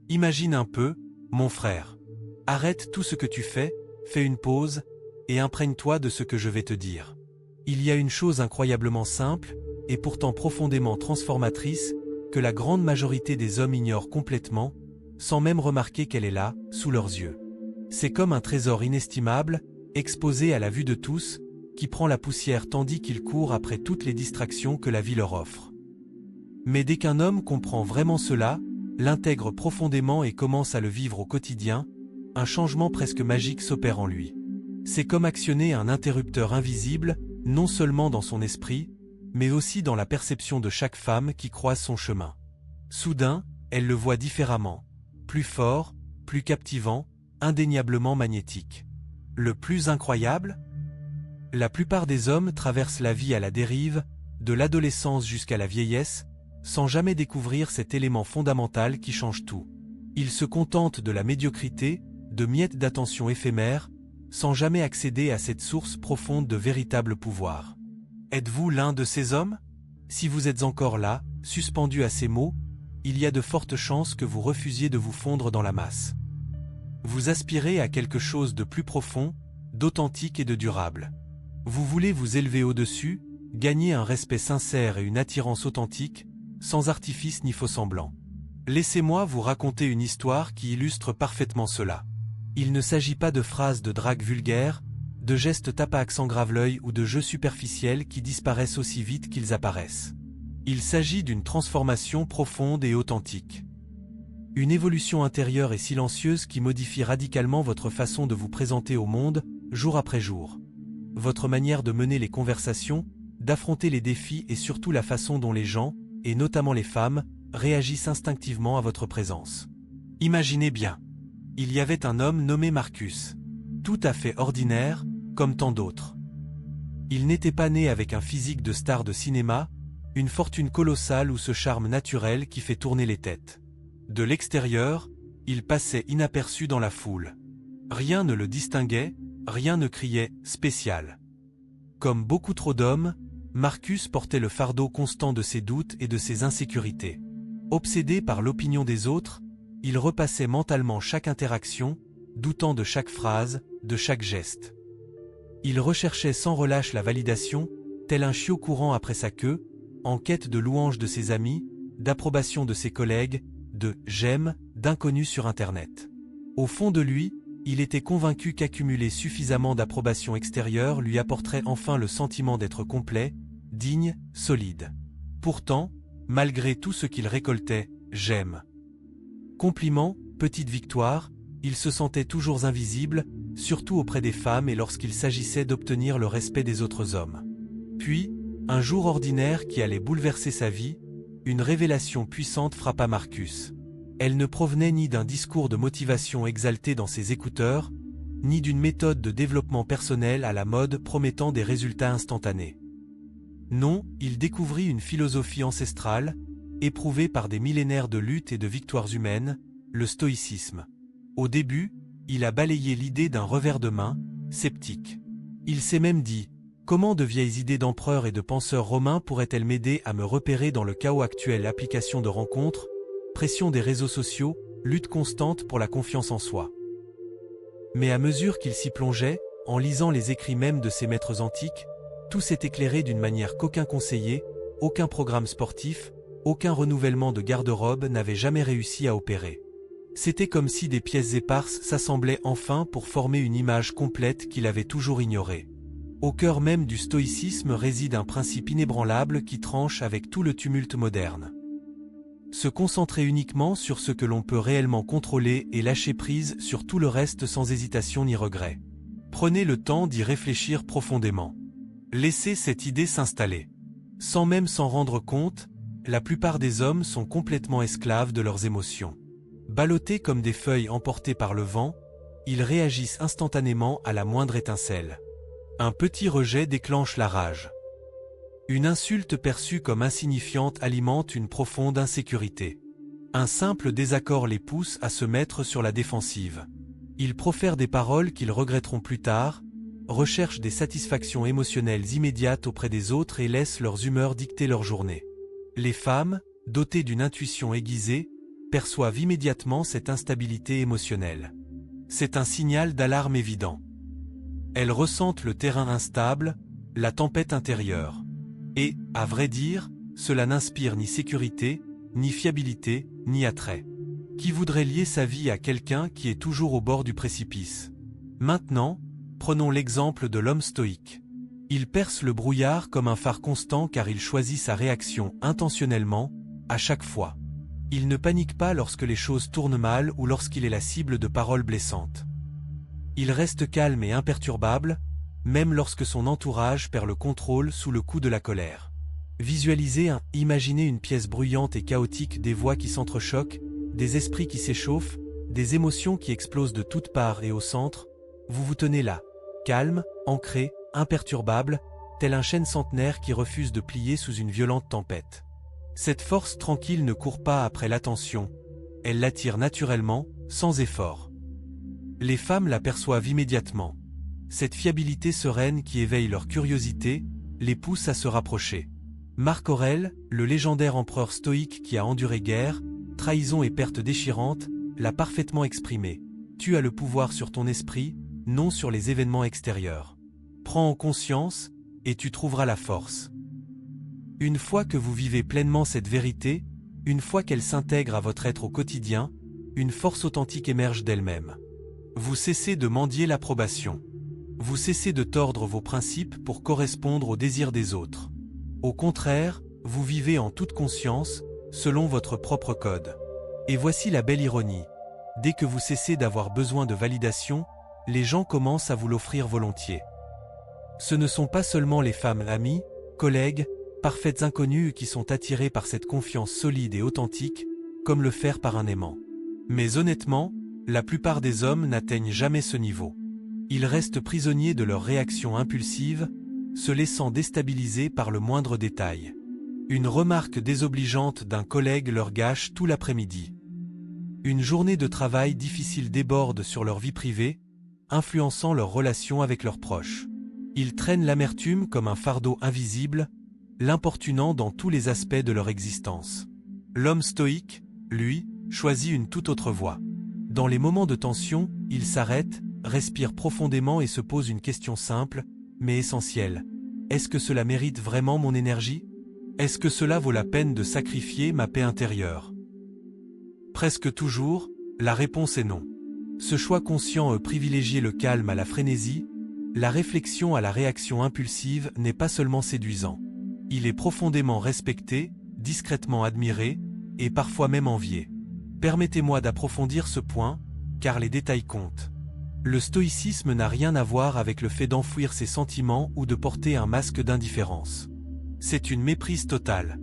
Imagine un peu, mon frère. Arrête tout ce que tu fais, fais une pause, et imprègne-toi de ce que je vais te dire. Il y a une chose incroyablement simple, et pourtant profondément transformatrice, que la grande majorité des hommes ignorent complètement, sans même remarquer qu'elle est là, sous leurs yeux. C'est comme un trésor inestimable, exposé à la vue de tous, qui prend la poussière tandis qu'il court après toutes les distractions que la vie leur offre. Mais dès qu'un homme comprend vraiment cela, l'intègre profondément et commence à le vivre au quotidien, un changement presque magique s'opère en lui. C'est comme actionner un interrupteur invisible, non seulement dans son esprit, mais aussi dans la perception de chaque femme qui croise son chemin. Soudain, elle le voit différemment, plus fort, plus captivant, indéniablement magnétique. Le plus incroyable ? La plupart des hommes traversent la vie à la dérive, de l'adolescence jusqu'à la vieillesse, sans jamais découvrir cet élément fondamental qui change tout. Ils se contentent de la médiocrité, de miettes d'attention éphémères, sans jamais accéder à cette source profonde de véritable pouvoir. Êtes-vous l'un de ces hommes ? Si vous êtes encore là, suspendu à ces mots, il y a de fortes chances que vous refusiez de vous fondre dans la masse. Vous aspirez à quelque chose de plus profond, d'authentique et de durable. Vous voulez vous élever au-dessus, gagner un respect sincère et une attirance authentique, sans artifice ni faux-semblant. Laissez-moi vous raconter une histoire qui illustre parfaitement cela. Il ne s'agit pas de phrases de drague vulgaire, de gestes tape à accent grave-l'œil ou de jeux superficiels qui disparaissent aussi vite qu'ils apparaissent. Il s'agit d'une transformation profonde et authentique. Une évolution intérieure et silencieuse qui modifie radicalement votre façon de vous présenter au monde, jour après jour. Votre manière de mener les conversations, d'affronter les défis et surtout la façon dont les gens, et notamment les femmes, réagissent instinctivement à votre présence. Imaginez bien. Il y avait un homme nommé Marcus. Tout à fait ordinaire, comme tant d'autres. Il n'était pas né avec un physique de star de cinéma, une fortune colossale ou ce charme naturel qui fait tourner les têtes. De l'extérieur, il passait inaperçu dans la foule. Rien ne le distinguait, rien ne criait « spécial ». Comme beaucoup trop d'hommes, Marcus portait le fardeau constant de ses doutes et de ses insécurités. Obsédé par l'opinion des autres, il repassait mentalement chaque interaction, doutant de chaque phrase, de chaque geste. Il recherchait sans relâche la validation, tel un chiot courant après sa queue, en quête de louanges de ses amis, d'approbation de ses collègues, de « j'aime » d'inconnus sur Internet. Au fond de lui, il était convaincu qu'accumuler suffisamment d'approbation extérieure lui apporterait enfin le sentiment d'être complet, digne, solide. Pourtant, malgré tout ce qu'il récoltait, « j'aime ». Compliments, petites victoires, il se sentait toujours invisible, surtout auprès des femmes et lorsqu'il s'agissait d'obtenir le respect des autres hommes. Puis, un jour ordinaire qui allait bouleverser sa vie, une révélation puissante frappa Marcus. Elle ne provenait ni d'un discours de motivation exalté dans ses écouteurs, ni d'une méthode de développement personnel à la mode promettant des résultats instantanés. Non, il découvrit une philosophie ancestrale, éprouvée par des millénaires de luttes et de victoires humaines, le stoïcisme. Au début, il a balayé l'idée d'un revers de main, sceptique. Il s'est même dit « Comment de vieilles idées d'empereurs et de penseurs romains pourraient-elles m'aider à me repérer dans le chaos actuel ? Application de rencontres, pression des réseaux sociaux, lutte constante pour la confiance en soi. » Mais à mesure qu'il s'y plongeait, en lisant les écrits même de ses maîtres antiques, tout s'est éclairé d'une manière qu'aucun conseiller, aucun programme sportif, aucun renouvellement de garde-robe n'avait jamais réussi à opérer. C'était comme si des pièces éparses s'assemblaient enfin pour former une image complète qu'il avait toujours ignorée. Au cœur même du stoïcisme réside un principe inébranlable qui tranche avec tout le tumulte moderne. Se concentrer uniquement sur ce que l'on peut réellement contrôler et lâcher prise sur tout le reste sans hésitation ni regret. Prenez le temps d'y réfléchir profondément. Laissez cette idée s'installer. Sans même s'en rendre compte, la plupart des hommes sont complètement esclaves de leurs émotions. Ballottés comme des feuilles emportées par le vent, ils réagissent instantanément à la moindre étincelle. Un petit rejet déclenche la rage. Une insulte perçue comme insignifiante alimente une profonde insécurité. Un simple désaccord les pousse à se mettre sur la défensive. Ils profèrent des paroles qu'ils regretteront plus tard, recherchent des satisfactions émotionnelles immédiates auprès des autres et laissent leurs humeurs dicter leur journée. Les femmes, dotées d'une intuition aiguisée, perçoivent immédiatement cette instabilité émotionnelle. C'est un signal d'alarme évident. Elles ressentent le terrain instable, la tempête intérieure. Et, à vrai dire, cela n'inspire ni sécurité, ni fiabilité, ni attrait. Qui voudrait lier sa vie à quelqu'un qui est toujours au bord du précipice? Maintenant, prenons l'exemple de l'homme stoïque. Il perce le brouillard comme un phare constant car il choisit sa réaction intentionnellement, à chaque fois. Il ne panique pas lorsque les choses tournent mal ou lorsqu'il est la cible de paroles blessantes. Il reste calme et imperturbable, même lorsque son entourage perd le contrôle sous le coup de la colère. Imaginez une pièce bruyante et chaotique, des voix qui s'entrechoquent, des esprits qui s'échauffent, des émotions qui explosent de toutes parts et au centre, vous vous tenez là, calme, ancré, imperturbable, tel un chêne centenaire qui refuse de plier sous une violente tempête. Cette force tranquille ne court pas après l'attention, elle l'attire naturellement, sans effort. Les femmes l'aperçoivent immédiatement. Cette fiabilité sereine qui éveille leur curiosité, les pousse à se rapprocher. Marc Aurèle, le légendaire empereur stoïque qui a enduré guerre, trahison et pertes déchirantes, l'a parfaitement exprimé. Tu as le pouvoir sur ton esprit, non sur les événements extérieurs. Prends en conscience, et tu trouveras la force. Une fois que vous vivez pleinement cette vérité, une fois qu'elle s'intègre à votre être au quotidien, une force authentique émerge d'elle-même. Vous cessez de mendier l'approbation. Vous cessez de tordre vos principes pour correspondre aux désirs des autres. Au contraire, vous vivez en toute conscience, selon votre propre code. Et voici la belle ironie. Dès que vous cessez d'avoir besoin de validation, les gens commencent à vous l'offrir volontiers. Ce ne sont pas seulement les femmes amies, collègues, parfaites inconnues qui sont attirées par cette confiance solide et authentique, comme le faire par un aimant. Mais honnêtement, la plupart des hommes n'atteignent jamais ce niveau. Ils restent prisonniers de leurs réactions impulsives, se laissant déstabiliser par le moindre détail. Une remarque désobligeante d'un collègue leur gâche tout l'après-midi. Une journée de travail difficile déborde sur leur vie privée, influençant leurs relations avec leurs proches. Ils traînent l'amertume comme un fardeau invisible, l'importunant dans tous les aspects de leur existence. L'homme stoïque, lui, choisit une toute autre voie. Dans les moments de tension, il s'arrête, respire profondément et se pose une question simple, mais essentielle. Est-ce que cela mérite vraiment mon énergie? Est-ce que cela vaut la peine de sacrifier ma paix intérieure? Presque toujours, la réponse est non. Ce choix conscient privilégier le calme à la frénésie, la réflexion à la réaction impulsive n'est pas seulement séduisant. Il est profondément respecté, discrètement admiré, et parfois même envié. Permettez-moi d'approfondir ce point, car les détails comptent. Le stoïcisme n'a rien à voir avec le fait d'enfouir ses sentiments ou de porter un masque d'indifférence. C'est une méprise totale.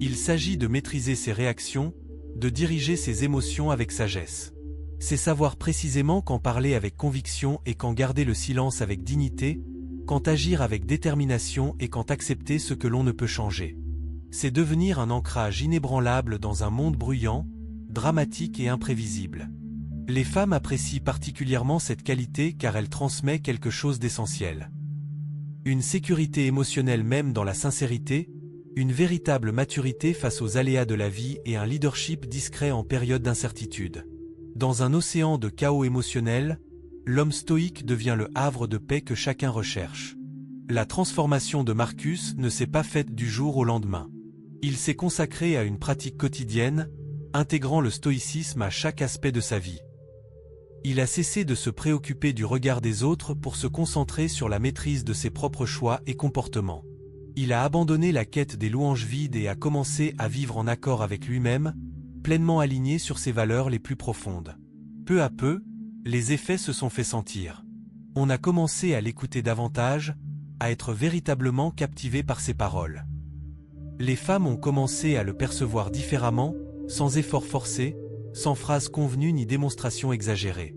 Il s'agit de maîtriser ses réactions, de diriger ses émotions avec sagesse. C'est savoir précisément quand parler avec conviction et quand garder le silence avec dignité, quand agir avec détermination et quand accepter ce que l'on ne peut changer. C'est devenir un ancrage inébranlable dans un monde bruyant, dramatique et imprévisible. Les femmes apprécient particulièrement cette qualité car elle transmet quelque chose d'essentiel. Une sécurité émotionnelle même dans la sincérité, une véritable maturité face aux aléas de la vie et un leadership discret en période d'incertitude. Dans un océan de chaos émotionnel, l'homme stoïque devient le havre de paix que chacun recherche. La transformation de Marcus ne s'est pas faite du jour au lendemain. Il s'est consacré à une pratique quotidienne, intégrant le stoïcisme à chaque aspect de sa vie. Il a cessé de se préoccuper du regard des autres pour se concentrer sur la maîtrise de ses propres choix et comportements. Il a abandonné la quête des louanges vides et a commencé à vivre en accord avec lui-même, pleinement aligné sur ses valeurs les plus profondes. Peu à peu, les effets se sont fait sentir. On a commencé à l'écouter davantage, à être véritablement captivé par ses paroles. Les femmes ont commencé à le percevoir différemment, sans effort forcé, sans phrase convenue ni démonstration exagérée.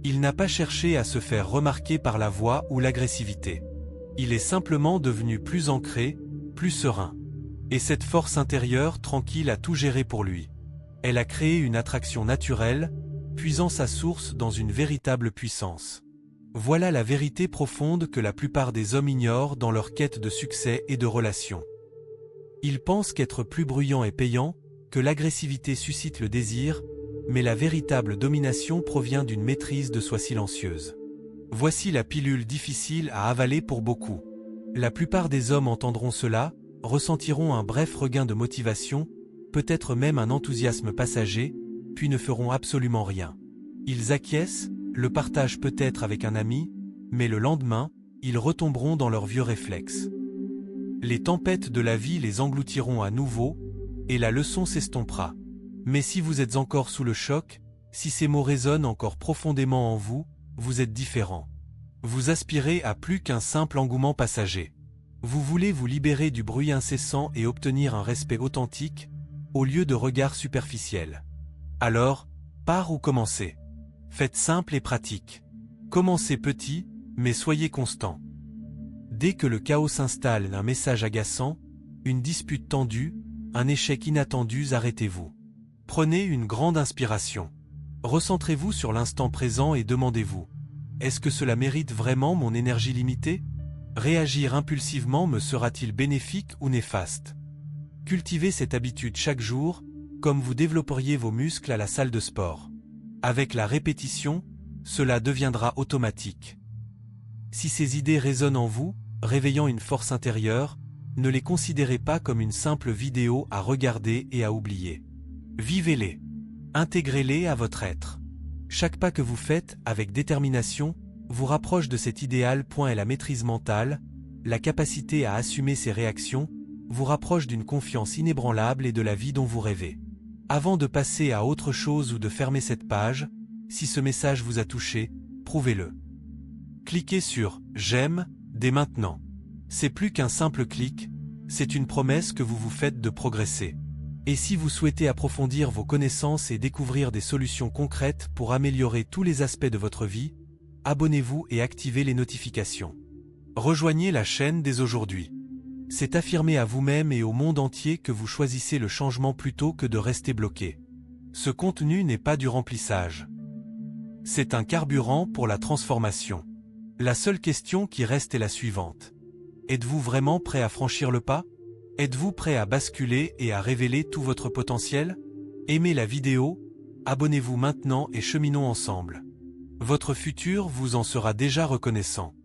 Il n'a pas cherché à se faire remarquer par la voix ou l'agressivité. Il est simplement devenu plus ancré, plus serein. Et cette force intérieure tranquille a tout géré pour lui. Elle a créé une attraction naturelle, puisant sa source dans une véritable puissance. Voilà la vérité profonde que la plupart des hommes ignorent dans leur quête de succès et de relations. Ils pensent qu'être plus bruyant est payant, que l'agressivité suscite le désir, mais la véritable domination provient d'une maîtrise de soi silencieuse. Voici la pilule difficile à avaler pour beaucoup. La plupart des hommes entendront cela, ressentiront un bref regain de motivation, peut-être même un enthousiasme passager, puis ne feront absolument rien. Ils acquiescent, le partagent peut-être avec un ami, mais le lendemain, ils retomberont dans leurs vieux réflexes. Les tempêtes de la vie les engloutiront à nouveau, et la leçon s'estompera. Mais si vous êtes encore sous le choc, si ces mots résonnent encore profondément en vous, vous êtes différent. Vous aspirez à plus qu'un simple engouement passager. Vous voulez vous libérer du bruit incessant et obtenir un respect authentique, au lieu de regards superficiels. Alors, par où commencer? Faites simple et pratique. Commencez petit, mais soyez constant. Dès que le chaos s'installe, un message agaçant, une dispute tendue, un échec inattendu, arrêtez-vous. Prenez une grande inspiration. Recentrez-vous sur l'instant présent et demandez-vous: est-ce que cela mérite vraiment mon énergie limitée? Réagir impulsivement me sera-t-il bénéfique ou néfaste? Cultivez cette habitude chaque jour, comme vous développeriez vos muscles à la salle de sport. Avec la répétition, cela deviendra automatique. Si ces idées résonnent en vous, réveillant une force intérieure, ne les considérez pas comme une simple vidéo à regarder et à oublier. Vivez-les. Intégrez-les à votre être. Chaque pas que vous faites avec détermination vous rapproche de cet idéal. Et la maîtrise mentale, la capacité à assumer ses réactions, vous rapproche d'une confiance inébranlable et de la vie dont vous rêvez. Avant de passer à autre chose ou de fermer cette page, si ce message vous a touché, prouvez-le. Cliquez sur « J'aime » dès maintenant. C'est plus qu'un simple clic, c'est une promesse que vous vous faites de progresser. Et si vous souhaitez approfondir vos connaissances et découvrir des solutions concrètes pour améliorer tous les aspects de votre vie, abonnez-vous et activez les notifications. Rejoignez la chaîne dès aujourd'hui. C'est affirmer à vous-même et au monde entier que vous choisissez le changement plutôt que de rester bloqué. Ce contenu n'est pas du remplissage. C'est un carburant pour la transformation. La seule question qui reste est la suivante. Êtes-vous vraiment prêt à franchir le pas? Êtes-vous prêt à basculer et à révéler tout votre potentiel? Aimez la vidéo, abonnez-vous maintenant et cheminons ensemble. Votre futur vous en sera déjà reconnaissant.